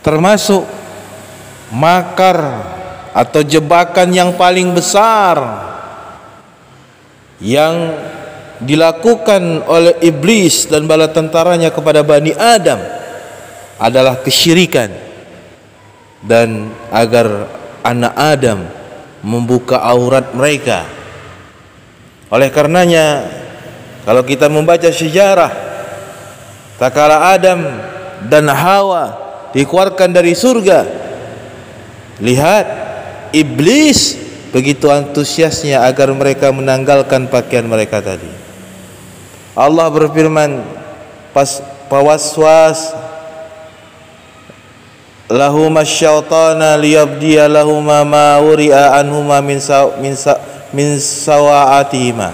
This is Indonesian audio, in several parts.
termasuk makar atau jebakan yang paling besar yang dilakukan oleh iblis dan bala tentaranya kepada Bani Adam adalah kesyirikan, dan agar anak Adam membuka aurat mereka. Oleh karenanya, kalau kita membaca sejarah, tak kala Adam dan Hawa dikeluarkan dari surga, lihat iblis begitu antusiasnya agar mereka menanggalkan pakaian mereka tadi. Allah berfirman, pawaswas lahuma syaitana liyabdiya lahuma ma wuri'a anhuma min sawa'atihima.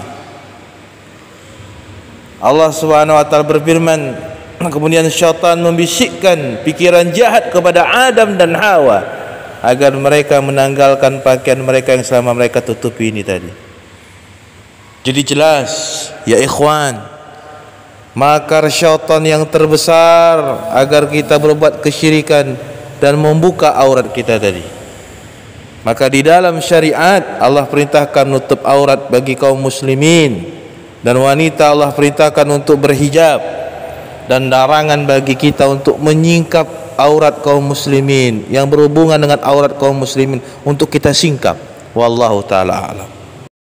Allah Subhanahu wa taala berfirman, kemudian syaitan membisikkan pikiran jahat kepada Adam dan Hawa agar mereka menanggalkan pakaian mereka yang selama mereka tutupi ini tadi. Jadi jelas ya ikhwan, makar syaitan yang terbesar agar kita berbuat kesyirikan dan membuka aurat kita tadi. Maka di dalam syariat Allah perintahkan menutup aurat bagi kaum muslimin, dan wanita Allah perintahkan untuk berhijab, dan larangan bagi kita untuk menyingkap aurat kaum muslimin yang berhubungan dengan aurat kaum muslimin untuk kita singkap. Wallahu taala alam.